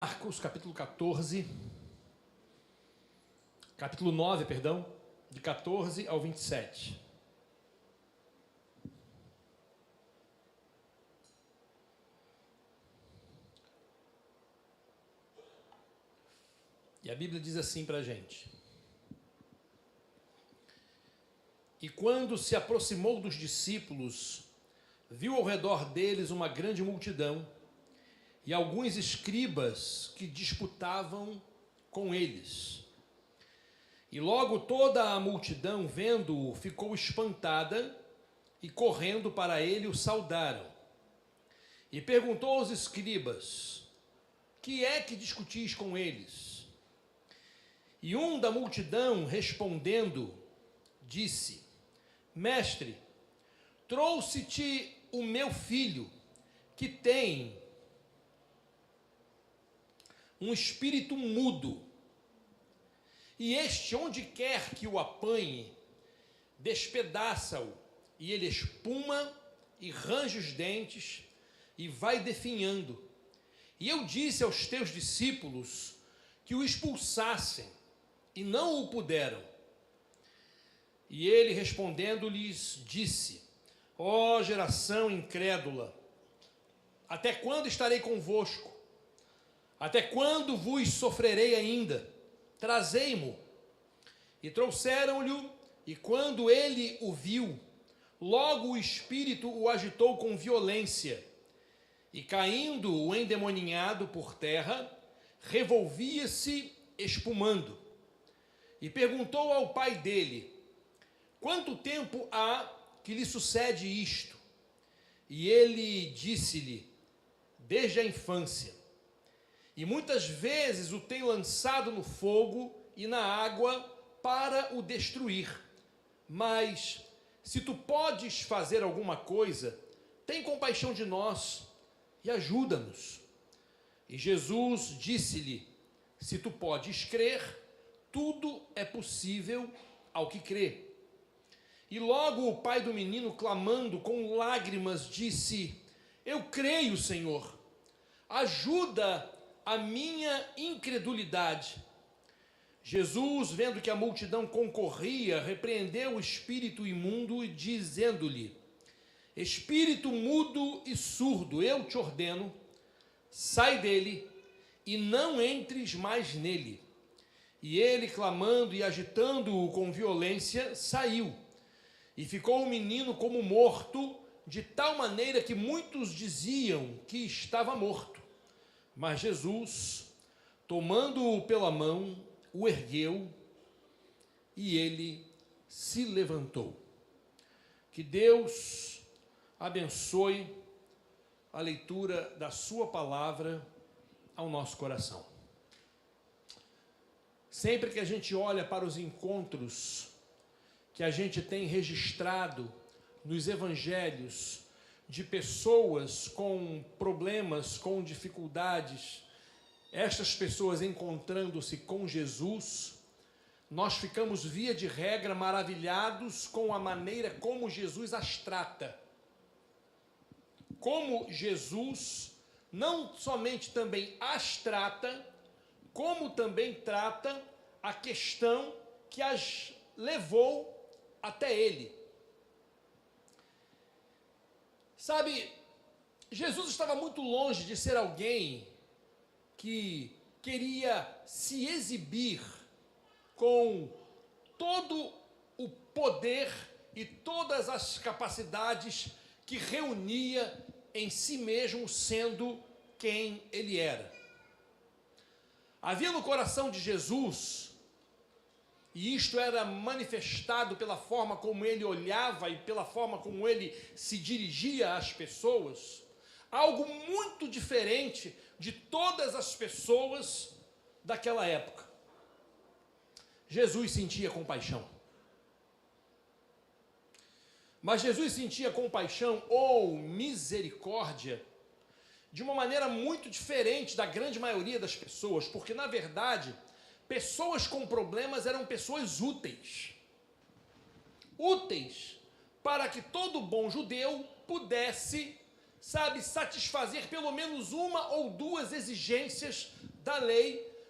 Marcos, capítulo 9, de 14 ao 27. E a Bíblia diz assim para a gente: E quando se aproximou dos discípulos, viu ao redor deles uma grande multidão e alguns escribas que disputavam com eles. E logo toda a multidão, vendo-o, ficou espantada e, correndo para ele, o saudaram. E perguntou aos escribas: Que é que discutis com eles? E um da multidão, respondendo, disse: Mestre, trouxe-te o meu filho, que tem um espírito mudo, e este, onde quer que o apanhe, despedaça-o, e ele espuma e range os dentes, e vai definhando. E eu disse aos teus discípulos que o expulsassem, e não o puderam. E ele, respondendo-lhes, disse: Ó geração incrédula, até quando estarei convosco? Até quando vos sofrerei ainda? Trazei-mo. E trouxeram-lhe, e quando ele o viu, logo o espírito o agitou com violência, e caindo o endemoninhado por terra, revolvia-se espumando. E perguntou ao pai dele: Quanto tempo há que lhe sucede isto? E ele disse-lhe: Desde a infância. E muitas vezes o tem lançado no fogo e na água para o destruir. Mas, se tu podes fazer alguma coisa, tem compaixão de nós e ajuda-nos. E Jesus disse-lhe: Se tu podes crer, tudo é possível ao que crê. E logo o pai do menino, clamando com lágrimas, disse: Eu creio, Senhor, ajuda a minha incredulidade. Jesus, vendo que a multidão concorria, repreendeu o espírito imundo, dizendo-lhe: Espírito mudo e surdo, eu te ordeno, sai dele e não entres mais nele. E ele, clamando e agitando-o com violência, saiu. E ficou o menino como morto, de tal maneira que muitos diziam que estava morto. Mas Jesus, tomando-o pela mão, o ergueu e ele se levantou. Que Deus abençoe a leitura da sua palavra ao nosso coração. Sempre que a gente olha para os encontros que a gente tem registrado nos evangelhos de pessoas com problemas, com dificuldades, estas pessoas encontrando-se com Jesus, nós ficamos, via de regra, maravilhados com a maneira como Jesus as trata. Como Jesus não somente também as trata, como também trata a questão que as levou até ele. Sabe, Jesus estava muito longe de ser alguém que queria se exibir com todo o poder e todas as capacidades que reunia em si mesmo, sendo quem ele era. Havia no coração de Jesus, e isto era manifestado pela forma como ele olhava e pela forma como ele se dirigia às pessoas, algo muito diferente de todas as pessoas daquela época. Jesus sentia compaixão. Mas Jesus sentia compaixão ou misericórdia de uma maneira muito diferente da grande maioria das pessoas, porque, na verdade, pessoas com problemas eram pessoas úteis. Úteis para que todo bom judeu pudesse, satisfazer pelo menos uma ou duas exigências da lei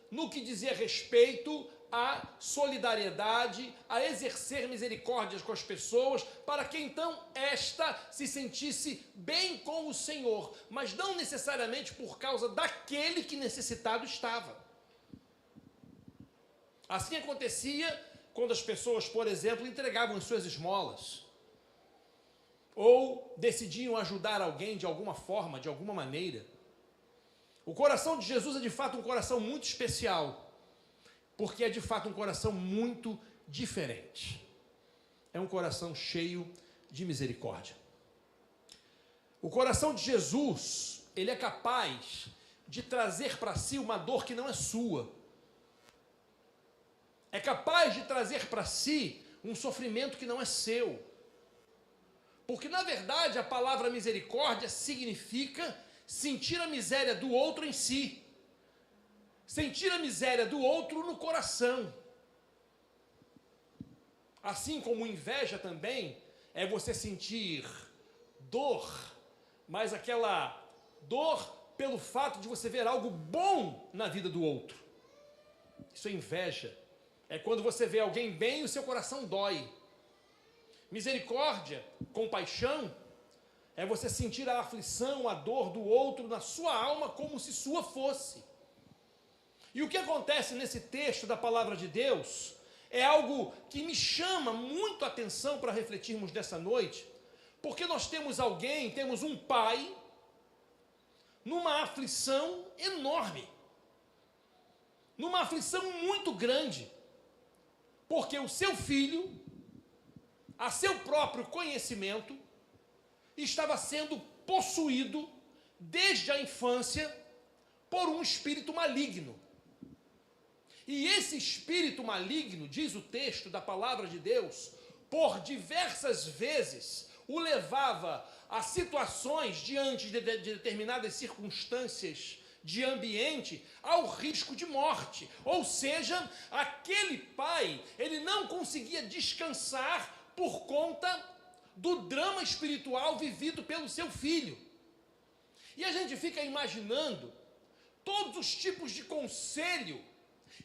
no que dizia respeito à solidariedade, a exercer misericórdias com as pessoas, para que então esta se sentisse bem com o Senhor, mas não necessariamente por causa daquele que necessitado estava. Assim acontecia quando as pessoas, por exemplo, entregavam as suas esmolas, ou decidiam ajudar alguém de alguma forma, de alguma maneira. O coração de Jesus é de fato um coração muito especial, porque é de fato um coração muito diferente. É um coração cheio de misericórdia. O coração de Jesus, ele é capaz de trazer para si uma dor que não é sua. É capaz de trazer para si um sofrimento que não é seu. Porque, na verdade, a palavra misericórdia significa sentir a miséria do outro em si. Sentir a miséria do outro no coração. Assim como inveja também é você sentir dor, mas aquela dor pelo fato de você ver algo bom na vida do outro. Isso é inveja. É quando você vê alguém bem e o seu coração dói. Misericórdia, compaixão, é você sentir a aflição, a dor do outro na sua alma como se sua fosse. E o que acontece nesse texto da palavra de Deus é algo que me chama muito a atenção para refletirmos nessa noite, porque nós temos alguém, temos um pai, numa aflição enorme, numa aflição muito grande, porque o seu filho, a seu próprio conhecimento, estava sendo possuído desde a infância por um espírito maligno. E esse espírito maligno, diz o texto da palavra de Deus, por diversas vezes o levava a situações diante de determinadas circunstâncias de ambiente ao risco de morte. Ou seja, aquele pai, ele não conseguia descansar por conta do drama espiritual vivido pelo seu filho. E a gente fica imaginando todos os tipos de conselho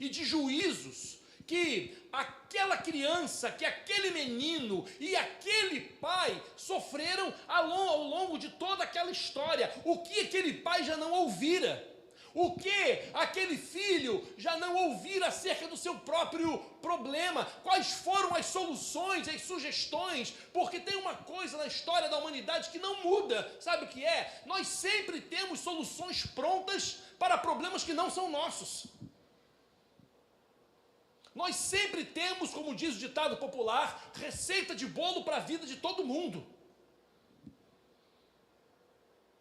e de juízos que aquela criança, que aquele menino e aquele pai sofreram ao longo de toda aquela história. O que aquele pai já não ouvira? O que aquele filho já não ouvira acerca do seu próprio problema? Quais foram as soluções, as sugestões? Porque tem uma coisa na história da humanidade que não muda. Sabe o que é? Nós sempre temos soluções prontas para problemas que não são nossos. Nós sempre temos, como diz o ditado popular, receita de bolo para a vida de todo mundo.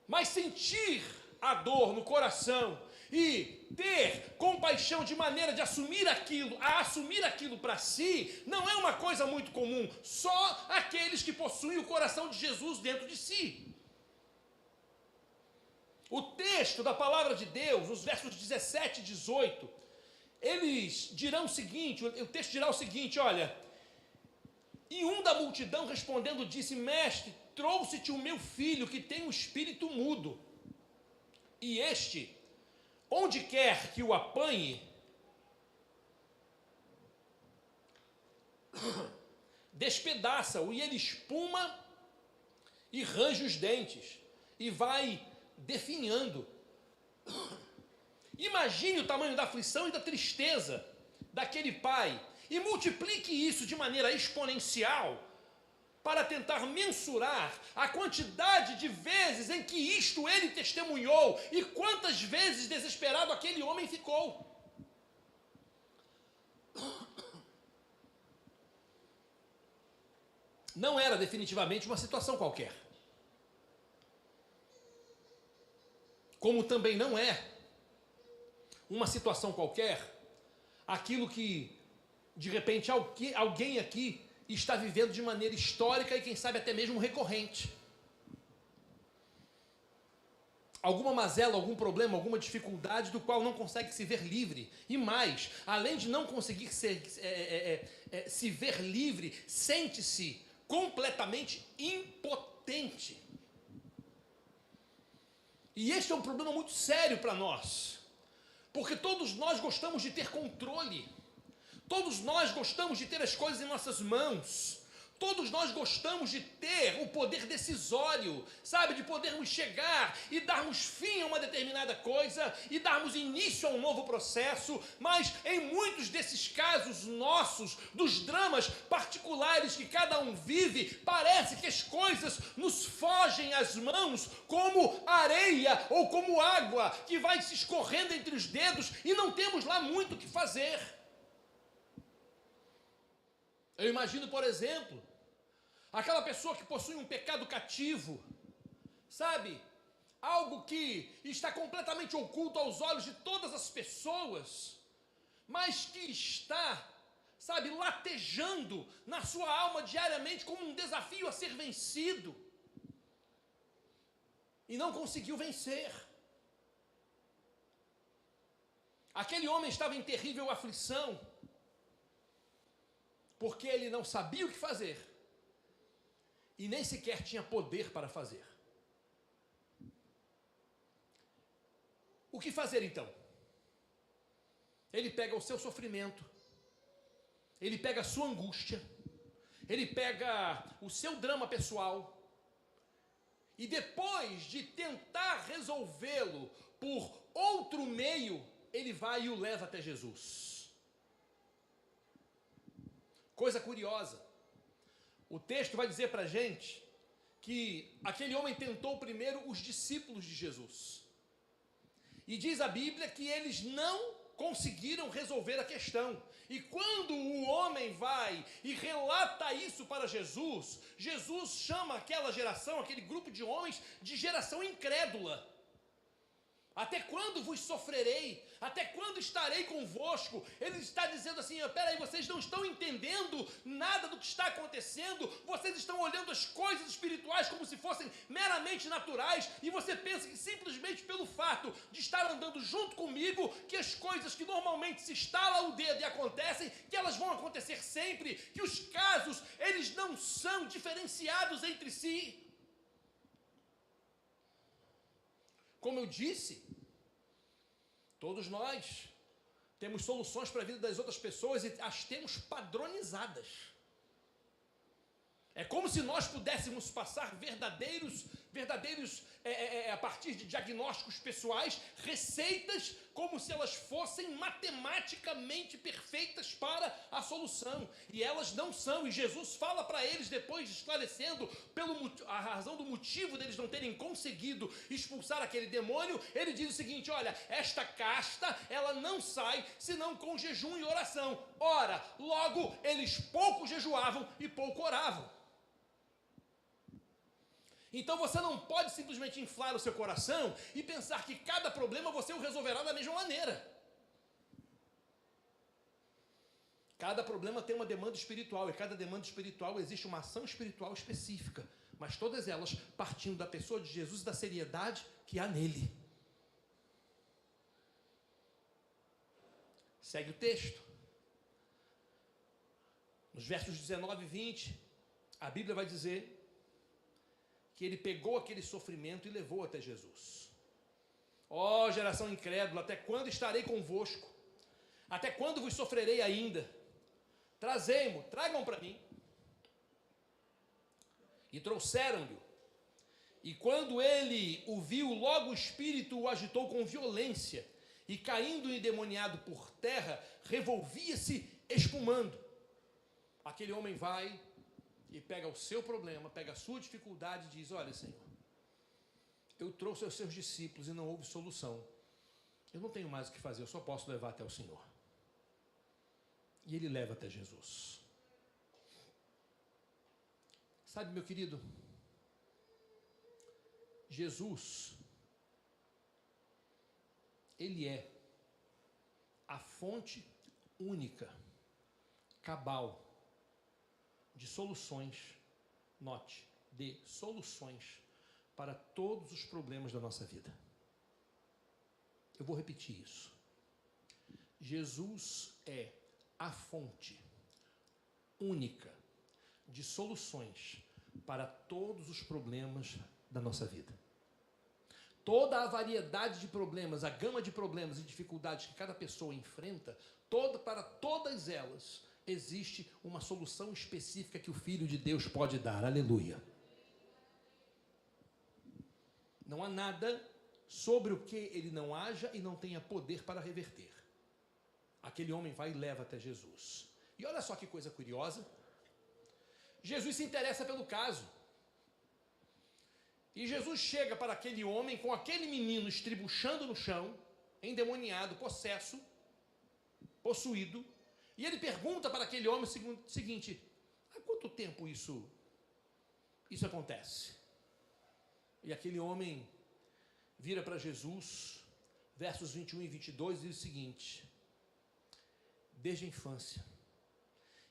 Mas sentir a dor no coração e ter compaixão de maneira de assumir aquilo para si, não é uma coisa muito comum. Só aqueles que possuem o coração de Jesus dentro de si. O texto da palavra de Deus, os versos 17 e 18, eles dirão o seguinte, o texto dirá o seguinte, olha: e um da multidão respondendo disse: mestre, trouxe-te o meu filho que tem um espírito mudo, e este, onde quer que o apanhe, despedaça-o, e ele espuma e range os dentes, e vai definhando. Imagine o tamanho da aflição e da tristeza daquele pai e multiplique isso de maneira exponencial para tentar mensurar a quantidade de vezes em que isto ele testemunhou e quantas vezes desesperado aquele homem ficou. Não era definitivamente uma situação qualquer. Como também não é uma situação qualquer aquilo que, de repente, alguém aqui está vivendo de maneira histórica e, quem sabe, até mesmo recorrente. Alguma mazela, algum problema, alguma dificuldade do qual não consegue se ver livre. E mais, além de não conseguir se ver livre, sente-se completamente impotente. E este é um problema muito sério para nós. Porque todos nós gostamos de ter controle, todos nós gostamos de ter as coisas em nossas mãos, todos nós gostamos de ter o poder decisório, sabe, de podermos chegar e darmos fim a uma determinada coisa e darmos início a um novo processo, mas em muitos desses casos nossos, dos dramas particulares que cada um vive, parece que as coisas nos fogem às mãos como areia ou como água que vai se escorrendo entre os dedos e não temos lá muito o que fazer. Eu imagino, por exemplo, aquela pessoa que possui um pecado cativo, sabe? Algo que está completamente oculto aos olhos de todas as pessoas, mas que está, sabe, latejando na sua alma diariamente como um desafio a ser vencido. E não conseguiu vencer. Aquele homem estava em terrível aflição, porque ele não sabia o que fazer e nem sequer tinha poder para fazer. O que fazer então? Ele pega o seu sofrimento, ele pega a sua angústia, ele pega o seu drama pessoal e depois de tentar resolvê-lo por outro meio, ele vai e o leva até Jesus. Coisa curiosa, o texto vai dizer para a gente que aquele homem tentou primeiro os discípulos de Jesus. E diz a Bíblia que eles não conseguiram resolver a questão. E quando o homem vai e relata isso para Jesus, Jesus chama aquela geração, aquele grupo de homens, de geração incrédula. Até quando vos sofrerei? Até quando estarei convosco? Ele está dizendo assim, peraí, vocês não estão entendendo nada do que está acontecendo, vocês estão olhando as coisas espirituais como se fossem meramente naturais, e você pensa que simplesmente pelo fato de estar andando junto comigo, que as coisas que normalmente se estala o dedo e acontecem, que elas vão acontecer sempre, que os casos, eles não são diferenciados entre si. Como eu disse, todos nós temos soluções para a vida das outras pessoas e as temos padronizadas. É como se nós pudéssemos passar verdadeiros, a partir de diagnósticos pessoais, receitas como se elas fossem matematicamente perfeitas para a solução. E elas não são. E Jesus fala para eles, depois esclarecendo a razão do motivo deles não terem conseguido expulsar aquele demônio, ele diz o seguinte, olha, esta casta, ela não sai senão com jejum e oração. Ora, logo, eles pouco jejuavam e pouco oravam. Então você não pode simplesmente inflar o seu coração e pensar que cada problema você o resolverá da mesma maneira. Cada problema tem uma demanda espiritual, e cada demanda espiritual existe uma ação espiritual específica, mas todas elas partindo da pessoa de Jesus e da seriedade que há nele. Segue o texto. Nos versos 19 e 20, a Bíblia vai dizer que ele pegou aquele sofrimento e levou até Jesus. Ó geração incrédula, até quando estarei convosco? Até quando vos sofrerei ainda? Trazei-mo, tragam para mim. E trouxeram-lhe. E quando ele o viu, logo o espírito o agitou com violência, e caindo endemoniado por terra, revolvia-se espumando. Aquele homem vai e pega o seu problema, pega a sua dificuldade e diz, olha, Senhor, eu trouxe aos seus discípulos e não houve solução. Eu não tenho mais o que fazer, eu só posso levar até o Senhor. E ele leva até Jesus. Sabe, meu querido, Jesus, ele é a fonte única, cabal, de soluções, note, de soluções para todos os problemas da nossa vida. Eu vou repetir isso. Jesus é a fonte única de soluções para todos os problemas da nossa vida. toda a variedade de problemas, a gama de problemas e dificuldades que cada pessoa enfrenta, para todas elas existe uma solução específica que o Filho de Deus pode dar. Aleluia. Não há nada sobre o que ele não haja e não tenha poder para reverter. Aquele homem vai e leva até Jesus. E olha só que coisa curiosa. Jesus se interessa pelo caso. E Jesus chega para aquele homem com aquele menino estribuchando no chão, endemoniado, possesso, possuído. E ele pergunta para aquele homem o seguinte: há quanto tempo isso acontece? E aquele homem vira para Jesus, versos 21 e 22, e diz o seguinte: desde a infância,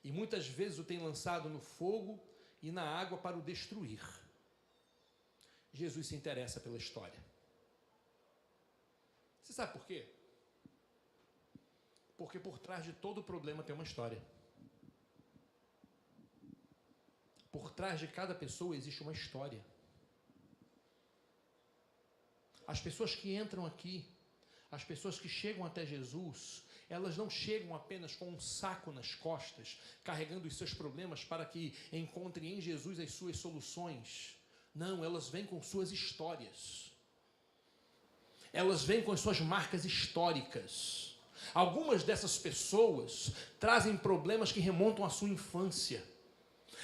e muitas vezes o tem lançado no fogo e na água para o destruir. Jesus se interessa pela história. Você sabe por quê? Porque por trás de todo problema tem uma história. Por trás de cada pessoa existe uma história. As pessoas que entram aqui, as pessoas que chegam até Jesus, elas não chegam apenas com um saco nas costas, carregando os seus problemas para que encontrem em Jesus as suas soluções. Não, elas vêm com suas histórias. Elas vêm com as suas marcas históricas. Algumas dessas pessoas trazem problemas que remontam à sua infância.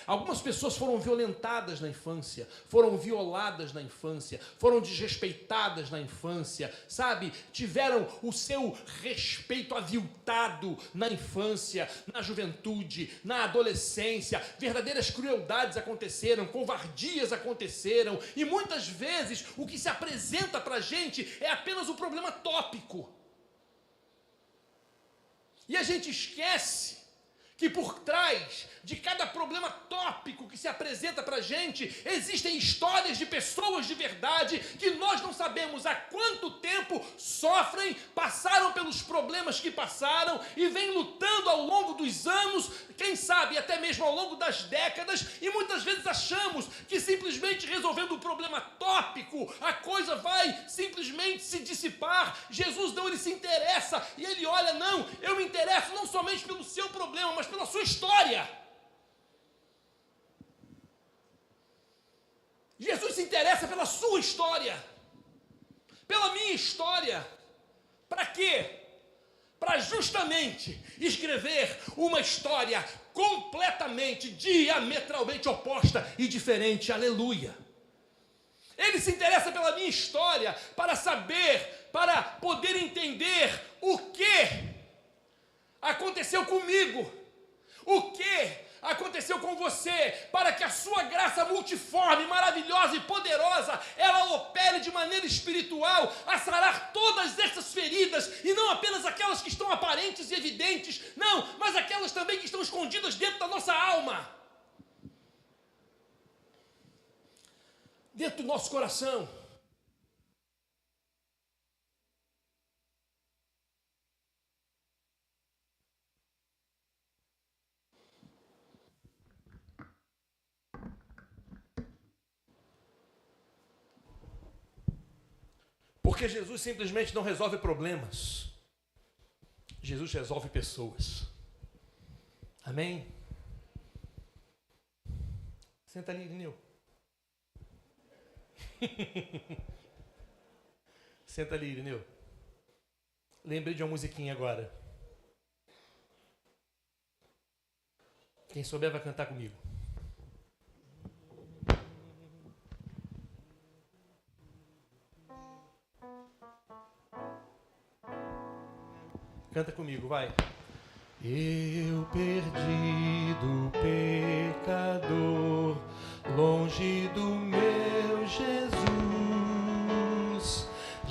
Algumas pessoas foram violentadas na infância, foram violadas na infância, foram desrespeitadas na infância, sabe? Tiveram o seu respeito aviltado na infância, na juventude, na adolescência. Verdadeiras crueldades aconteceram, covardias aconteceram, e muitas vezes o que se apresenta para a gente é apenas um problema tópico. E a gente esquece que por trás de cada problema tópico que se apresenta para a gente, existem histórias de pessoas de verdade que nós não sabemos há quanto tempo sofrem, passaram pelos problemas que passaram e vêm lutando ao longo dos anos, quem sabe até mesmo ao longo das décadas, e muitas vezes achamos que simplesmente resolvendo o problema tópico, a coisa vai simplesmente se dissipar. Jesus não, ele se interessa e ele olha, não, eu me interesso não somente pelo seu problema, mas pela sua história. Jesus se interessa pela sua história, pela minha história. Para quê? Para justamente escrever uma história completamente, diametralmente oposta e diferente. Aleluia. Ele se interessa pela minha história para saber, para poder entender o que aconteceu comigo, o que aconteceu com você, para que a sua graça multiforme, maravilhosa e poderosa, ela opere de maneira espiritual a sarar todas essas feridas, e não apenas aquelas que estão aparentes e evidentes, não, mas aquelas também que estão escondidas dentro da nossa alma, dentro do nosso coração. Porque Jesus simplesmente não resolve problemas. Jesus resolve pessoas. Amém? Senta ali, Irineu. Senta ali, Irineu. Lembrei de uma musiquinha agora. Quem souber vai cantar comigo. Canta comigo, vai. Eu perdido pecador, longe do meu Jesus,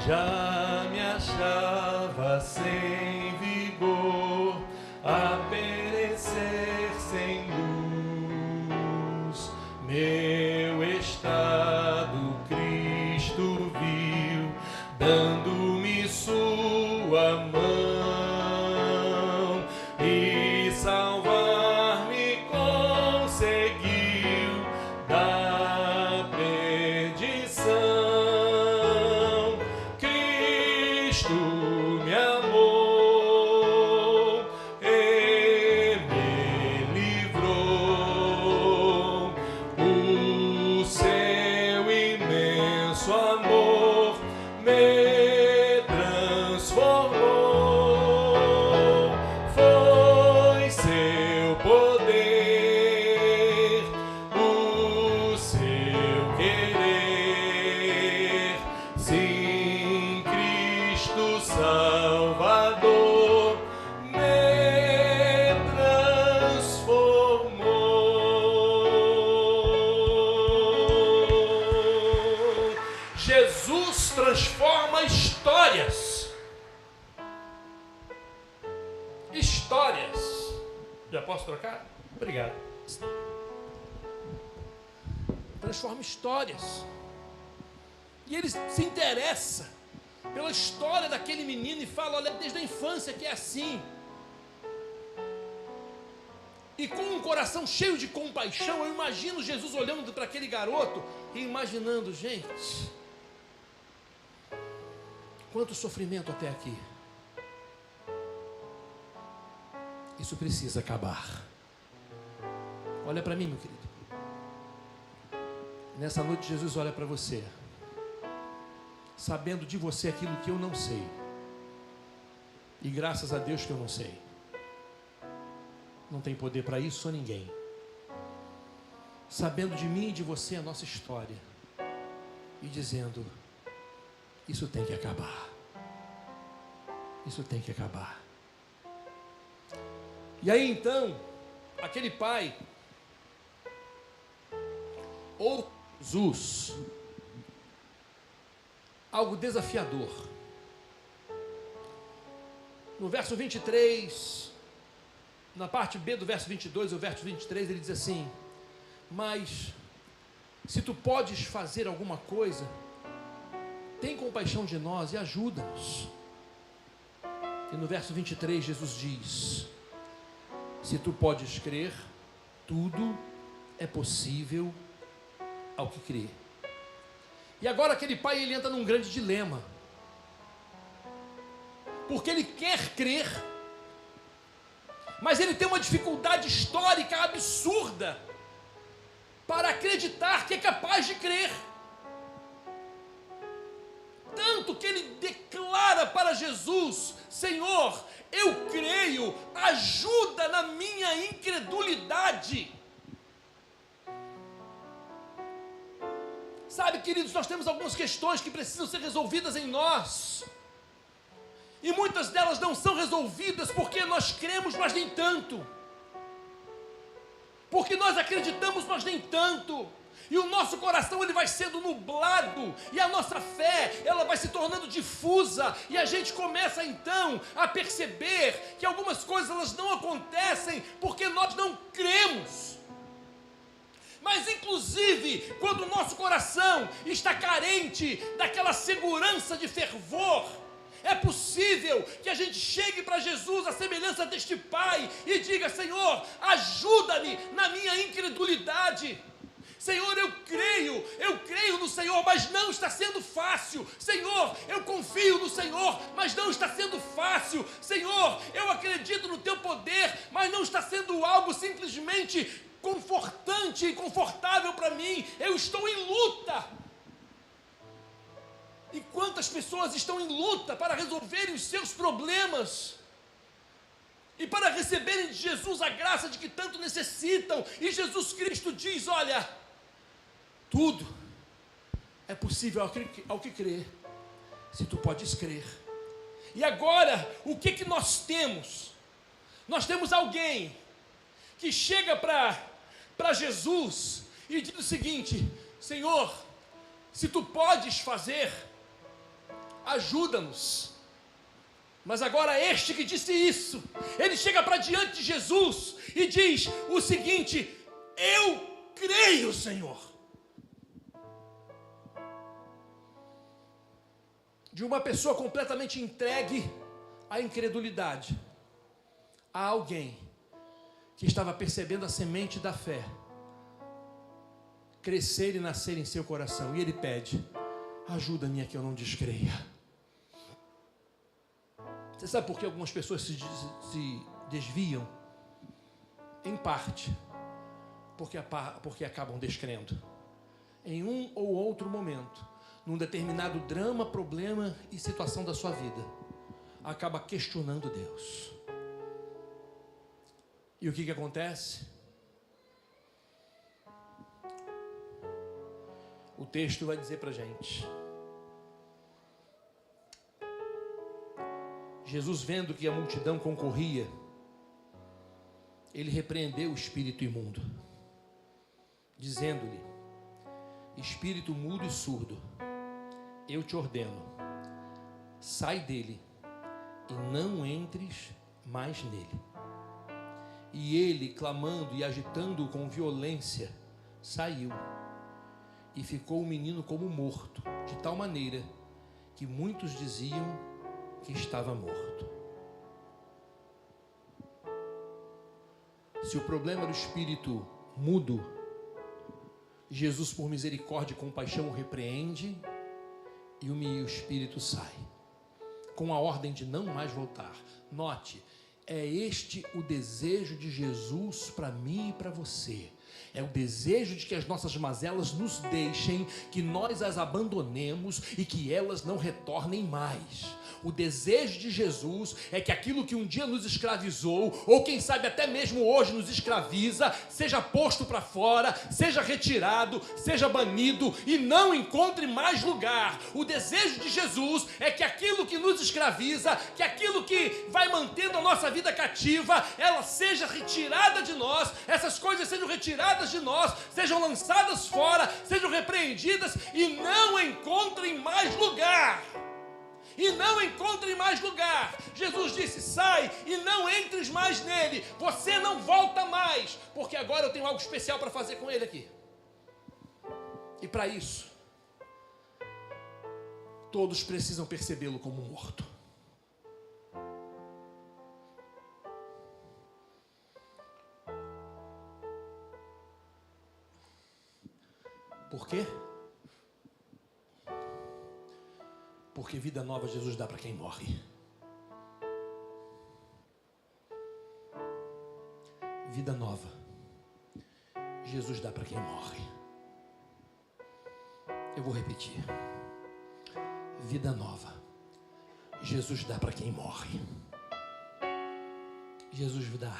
já me achava sem vigor, a perecer sem luz. Meu estado Cristo viu, dando-me sua mão, e salvar-me conseguiu da perdição. histórias. Já posso trocar? Obrigado. Transforma histórias. E ele se interessa pela história daquele menino e fala: olha, desde a infância que é assim. E com um coração cheio de compaixão, eu imagino Jesus olhando para aquele garoto e imaginando: gente, quanto sofrimento até aqui. Isso precisa acabar. Olha para mim, meu querido. Nessa noite Jesus olha para você, sabendo de você aquilo que eu não sei. E graças a Deus que eu não sei. Não tem poder para isso só ninguém. Sabendo de mim e de você a nossa história. E dizendo: isso tem que acabar. Isso tem que acabar. E aí então, aquele pai, ou Jesus, algo desafiador. No verso 23, na parte B do verso 22 ou verso 23, ele diz assim: mas se tu podes fazer alguma coisa, tem compaixão de nós e ajuda-nos. E no verso 23 Jesus diz: se tu podes crer, tudo é possível ao que crê. E agora aquele pai, ele entra num grande dilema, porque ele quer crer, mas ele tem uma dificuldade histórica absurda para acreditar que é capaz de crer. Tanto que ele declara para Jesus: Senhor, eu creio, ajuda na minha incredulidade. Sabe, queridos, nós temos algumas questões que precisam ser resolvidas em nós. E muitas delas não são resolvidas porque nós cremos, mas nem tanto. Porque nós acreditamos, mas nem tanto. E o nosso coração, ele vai sendo nublado, e a nossa fé, ela vai se tornando difusa, e a gente começa então a perceber que algumas coisas elas não acontecem porque nós não cremos. Mas inclusive, quando o nosso coração está carente daquela segurança de fervor, é possível que a gente chegue para Jesus à semelhança deste pai e diga: Senhor, ajuda-me na minha incredulidade. Senhor, eu creio no Senhor, mas não está sendo fácil. Senhor, eu confio no Senhor, mas não está sendo fácil. Senhor, eu acredito no teu poder, mas não está sendo algo simplesmente confortante e confortável para mim. Eu estou em luta. E quantas pessoas estão em luta para resolverem os seus problemas e para receberem de Jesus a graça de que tanto necessitam. E Jesus Cristo diz: olha, tudo é possível ao que crer, se tu podes crer. E agora, o que nós temos? Nós temos alguém que chega para Jesus e diz o seguinte: Senhor, se tu podes fazer, ajuda-nos. Mas agora este que disse isso, ele chega para diante de Jesus e diz o seguinte: eu creio, Senhor. De uma pessoa completamente entregue à incredulidade, a alguém que estava percebendo a semente da fé crescer e nascer em seu coração, e ele pede: ajuda-me a que eu não descreia. Você sabe por que algumas pessoas se desviam? Em parte, porque acabam descrendo. Em um ou outro momento, num determinado drama, problema e situação da sua vida, acaba questionando Deus. E o que acontece? O texto vai dizer para a gente: Jesus, vendo que a multidão concorria, ele repreendeu o espírito imundo, dizendo-lhe: espírito mudo e surdo, eu te ordeno, sai dele e não entres mais nele. E ele, clamando e agitando-o com violência, saiu. E ficou o menino como morto, de tal maneira que muitos diziam que estava morto. Se o problema era o espírito mudo, Jesus, por misericórdia e compaixão, o repreende e o espírito sai, com a ordem de não mais voltar. Note, é este o desejo de Jesus para mim e para você. É o desejo de que as nossas mazelas nos deixem, que nós as abandonemos e que elas não retornem mais. O desejo de Jesus é que aquilo que um dia nos escravizou, ou quem sabe até mesmo hoje nos escraviza, seja posto para fora, seja retirado, seja banido e não encontre mais lugar. O desejo de Jesus é que aquilo que nos escraviza, que aquilo que vai mantendo a nossa vida cativa, ela seja retirada de nós, essas coisas sejam retiradas de nós, sejam lançadas fora, sejam repreendidas e não encontrem mais lugar. E não encontrem mais lugar. Jesus disse: sai e não entres mais nele. Você não volta mais, porque agora eu tenho algo especial para fazer com ele aqui. E para isso, todos precisam percebê-lo como morto. Por quê? Porque vida nova Jesus dá para quem morre. Vida nova Jesus dá para quem morre. Eu vou repetir. Vida nova Jesus dá para quem morre. Jesus dá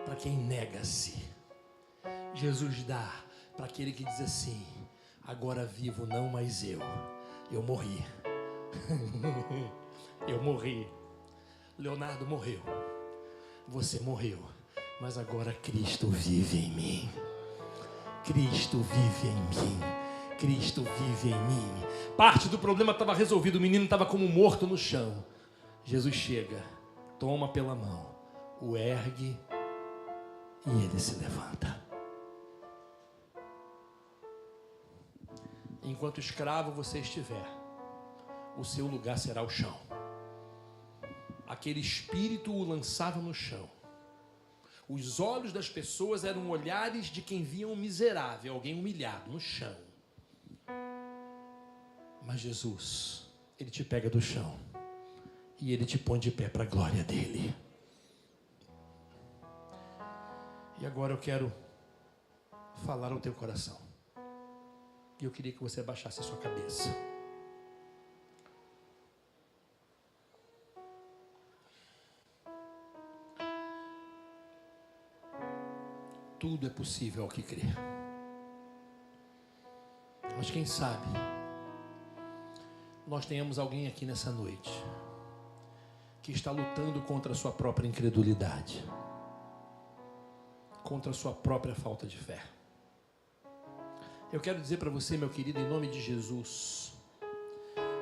para quem nega-se. Jesus dá para aquele que diz assim: agora vivo não mais eu morri. Eu morri. Leonardo morreu. Você morreu. Mas agora Cristo vive em mim. Cristo vive em mim. Cristo vive em mim. Parte do problema estava resolvido. O menino estava como morto no chão. Jesus chega, toma pela mão, o ergue e ele se levanta. Enquanto escravo você estiver, o seu lugar será o chão. Aquele espírito o lançava no chão. Os olhos das pessoas eram olhares de quem via um miserável, alguém humilhado no chão. Mas Jesus, ele te pega do chão e ele te põe de pé para a glória dele. E agora eu quero falar ao teu coração. E eu queria que você abaixasse a sua cabeça. Tudo é possível ao que crê. Mas quem sabe nós tenhamos alguém aqui nessa noite que está lutando contra a sua própria incredulidade, contra a sua própria falta de fé. Eu quero dizer para você, meu querido, em nome de Jesus,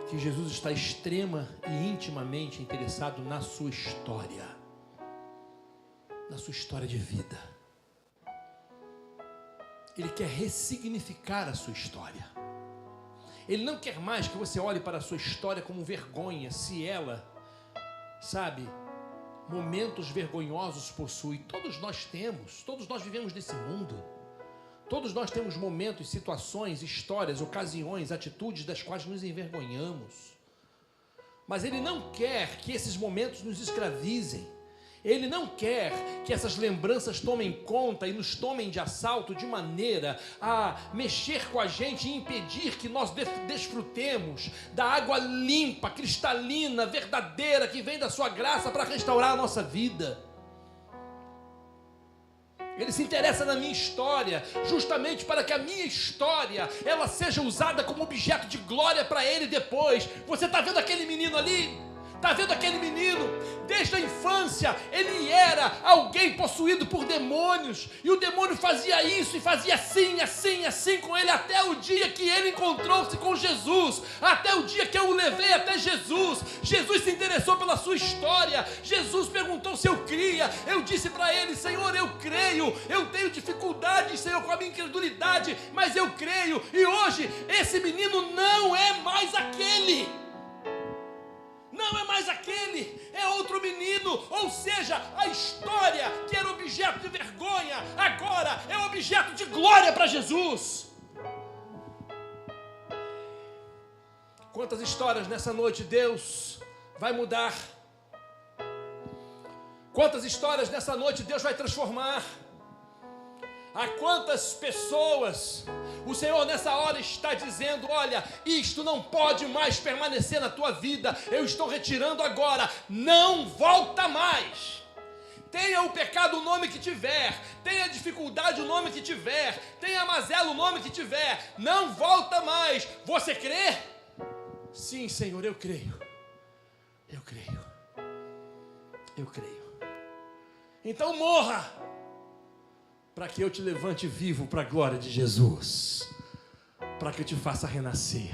que Jesus está extrema e intimamente interessado na sua história de vida. Ele quer ressignificar a sua história. Ele não quer mais que você olhe para a sua história como vergonha, se ela, momentos vergonhosos possui. Todos nós temos, todos nós vivemos nesse mundo. Todos nós temos momentos, situações, histórias, ocasiões, atitudes das quais nos envergonhamos. Mas Ele não quer que esses momentos nos escravizem. Ele não quer que essas lembranças tomem conta e nos tomem de assalto de maneira a mexer com a gente e impedir que nós desfrutemos da água limpa, cristalina, verdadeira, que vem da sua graça para restaurar a nossa vida. Ele se interessa na minha história, justamente para que a minha história, ela seja usada como objeto de glória para Ele depois. Você está vendo aquele menino ali? Está vendo aquele menino? Desde a infância, ele era alguém possuído por demônios. E o demônio fazia isso e fazia assim com ele, até o dia que ele encontrou-se com Jesus. Até o dia que eu o levei até Jesus. Jesus se interessou pela sua história. Jesus perguntou se eu cria. Eu disse para ele: Senhor, eu creio. Eu tenho dificuldade, Senhor, com a minha incredulidade, mas eu creio. E hoje, esse menino não é mais aquele. Não é mais aquele, é outro menino. Ou seja, a história que era objeto de vergonha, agora é objeto de glória para Jesus. Quantas histórias nessa noite Deus vai mudar? Quantas histórias nessa noite Deus vai transformar? A quantas pessoas o Senhor nessa hora está dizendo: olha, isto não pode mais permanecer na tua vida, eu estou retirando agora, não volta mais. Tenha o pecado o nome que tiver, tenha a dificuldade o nome que tiver, tenha a mazela o nome que tiver, não volta mais. Você crê? Sim, Senhor, eu creio. Eu creio. Eu creio. Então morra, para que eu te levante vivo para a glória de Jesus, para que eu te faça renascer.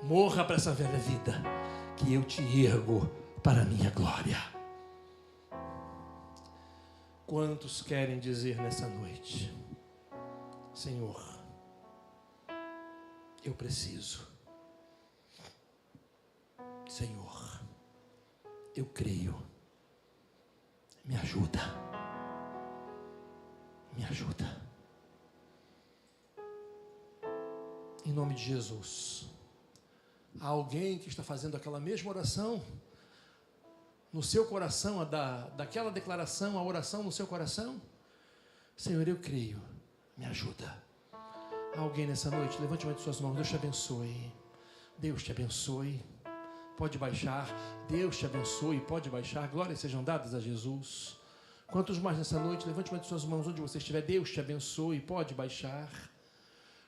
Morra para essa velha vida, que eu te ergo para a minha glória. Quantos querem dizer nessa noite: Senhor, eu preciso. Senhor, eu creio. Me ajuda. Me ajuda. Em nome de Jesus. Há alguém que está fazendo aquela mesma oração no seu coração, daquela declaração, a oração no seu coração? Senhor, eu creio. Me ajuda. Há alguém nessa noite? Levante uma de suas mãos. Deus te abençoe. Deus te abençoe. Pode baixar. Deus te abençoe. Pode baixar. Glórias sejam dadas a Jesus. Quantos mais nessa noite? Levante uma de suas mãos onde você estiver. Deus te abençoe. Pode baixar.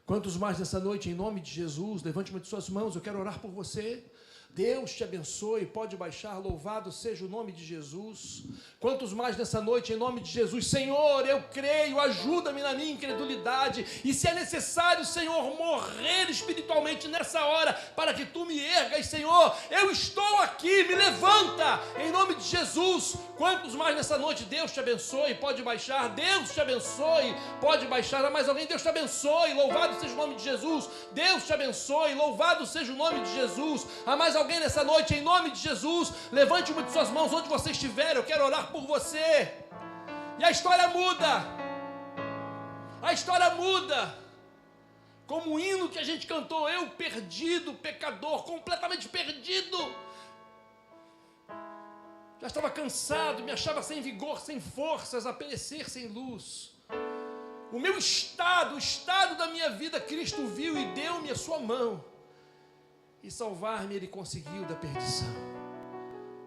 Quantos mais nessa noite? Em nome de Jesus, levante uma de suas mãos. Eu quero orar por você. Deus te abençoe. Pode baixar. Louvado seja o nome de Jesus. Quantos mais nessa noite? Em nome de Jesus. Senhor, eu creio. Ajuda-me na minha incredulidade. E se é necessário, Senhor, morrer espiritualmente nessa hora, para que tu me ergas, Senhor, eu estou aqui. Me levanta. Em nome de Jesus. Quantos mais nessa noite? Deus te abençoe. Pode baixar. Deus te abençoe. Pode baixar. Há mais alguém? Deus te abençoe. Louvado seja o nome de Jesus. Deus te abençoe. Louvado seja o nome de Jesus. Há mais alguém nessa noite? Em nome de Jesus, levante uma de suas mãos onde você estiver. Eu quero orar por você. E a história muda. A história muda. Como o hino que a gente cantou: eu perdido, pecador, completamente perdido. Já estava cansado, me achava sem vigor, sem forças, a perecer sem luz. O meu estado, o estado da minha vida, Cristo viu e deu-me a sua mão. E salvar-me Ele conseguiu da perdição.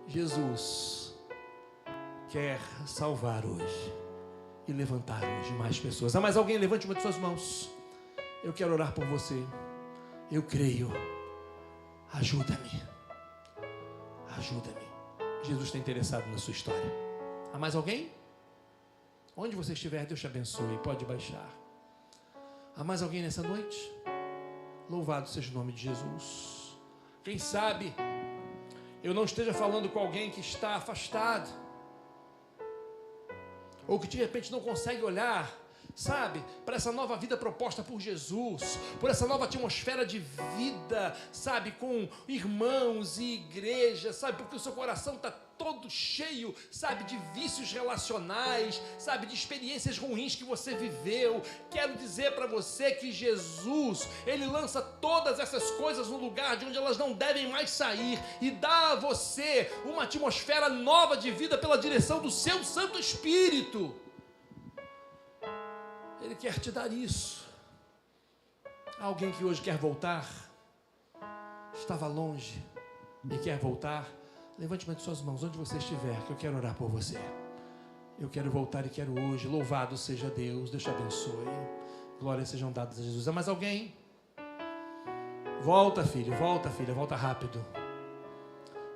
Jesus quer salvar hoje e levantar hoje mais pessoas. Há mais alguém? Levante uma de suas mãos. Eu quero orar por você. Eu creio. Ajuda-me. Ajuda-me. Jesus está interessado na sua história. Há mais alguém? Onde você estiver, Deus te abençoe. Pode baixar. Há mais alguém nessa noite? Louvado seja o nome de Jesus. Quem sabe eu não esteja falando com alguém que está afastado, ou que de repente não consegue olhar, sabe, para essa nova vida proposta por Jesus, por essa nova atmosfera de vida, sabe, com irmãos e igreja, sabe, porque o seu coração está todo cheio, sabe, de vícios relacionais, sabe, de experiências ruins que você viveu. Quero dizer para você que Jesus, Ele lança todas essas coisas no lugar de onde elas não devem mais sair e dá a você uma atmosfera nova de vida pela direção do seu Santo Espírito. Ele quer te dar isso. Há alguém que hoje quer voltar, estava longe e quer voltar. Levante uma de suas mãos onde você estiver, que eu quero orar por você. Eu quero voltar e quero hoje. Louvado seja Deus. Deus te abençoe. Glórias sejam dadas a Jesus. Há mais alguém? Volta, filho, volta, filha, volta rápido.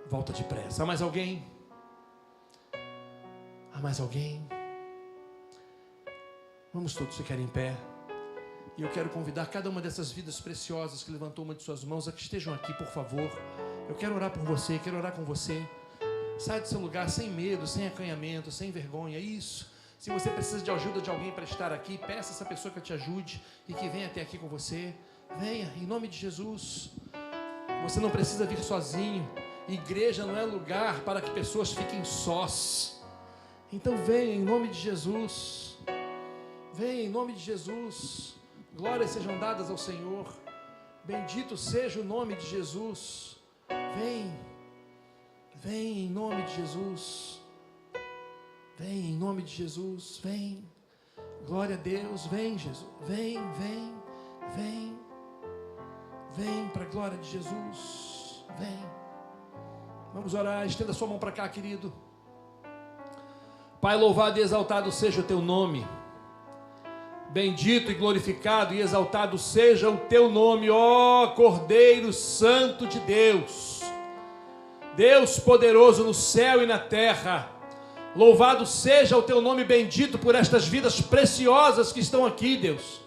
volta depressa. Há mais alguém? Há mais alguém? Vamos todos ficar em pé. E eu quero convidar cada uma dessas vidas preciosas que levantou uma de suas mãos a que estejam aqui, por favor. Eu quero orar por você, quero orar com você. Sai do seu lugar sem medo, sem acanhamento, sem vergonha. Isso. Se você precisa de ajuda de alguém para estar aqui, peça essa pessoa que te ajude e que venha até aqui com você. Venha, em nome de Jesus. Você não precisa vir sozinho. Igreja não é lugar para que pessoas fiquem sós. Então venha, em nome de Jesus. Venha, em nome de Jesus. Glórias sejam dadas ao Senhor. Bendito seja o nome de Jesus. Vem. Vem em nome de Jesus. Vem em nome de Jesus. Vem. Glória a Deus. Vem, Jesus. Vem, vem, vem. Vem para a glória de Jesus. Vem. Vamos orar. Estenda sua mão para cá, querido. Pai, louvado e exaltado seja o teu nome. Bendito e glorificado e exaltado seja o teu nome, ó Cordeiro Santo de Deus. Deus poderoso no céu e na terra. Louvado seja o teu nome, bendito por estas vidas preciosas que estão aqui, Deus,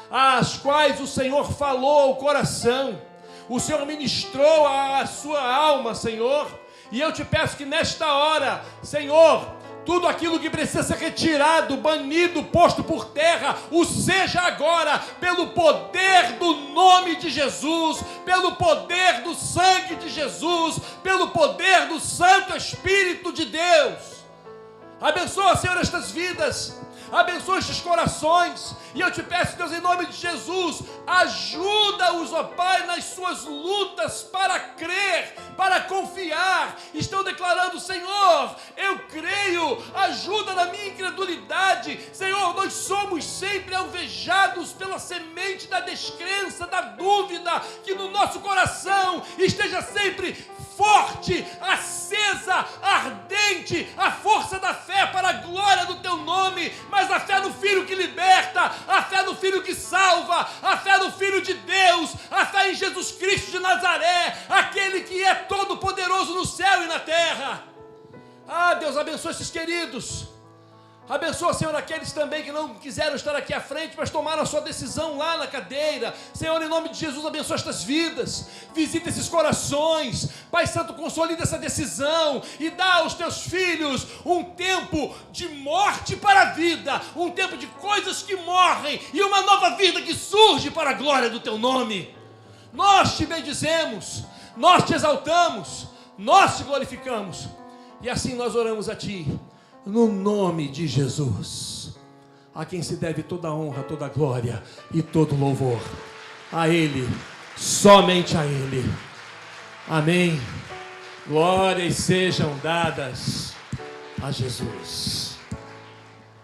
às quais o Senhor falou ao coração, o Senhor ministrou a sua alma, Senhor, e eu te peço que nesta hora, Senhor, tudo aquilo que precisa ser retirado, banido, posto por terra, o seja agora, pelo poder do nome de Jesus, pelo poder do sangue de Jesus, pelo poder do Santo Espírito de Deus. Abençoa, Senhor, estas vidas, abençoa estes corações, e eu te peço, Deus, em nome de Jesus, ajuda-os, ó Pai, nas suas lutas para crer, para confiar. Estão declarando: Senhor, eu creio, ajuda na minha incredulidade. Senhor, nós somos sempre alvejados pela semente da descrença, da dúvida, que no nosso coração esteja sempre forte, acesa, ardente, a força da fé para a glória do teu nome, mas a fé no Filho que liberta, a fé no Filho que salva, a fé no Filho de Deus, a fé em Jesus Cristo de Nazaré, aquele que é todo poderoso no céu e na terra. Ah, Deus, abençoa esses queridos. Abençoa, Senhor, aqueles também que não quiseram estar aqui à frente, mas tomaram a sua decisão lá na cadeira. Senhor, em nome de Jesus, abençoa estas vidas, visita esses corações. Pai Santo, consolida essa decisão e dá aos teus filhos um tempo de morte para a vida, um tempo de coisas que morrem e uma nova vida que surge para a glória do teu nome. Nós te bendizemos, nós te exaltamos, nós te glorificamos, e assim nós oramos a ti, no nome de Jesus, a quem se deve toda a honra, toda a glória e todo o louvor. A Ele, somente a Ele. Amém. Glórias sejam dadas a Jesus.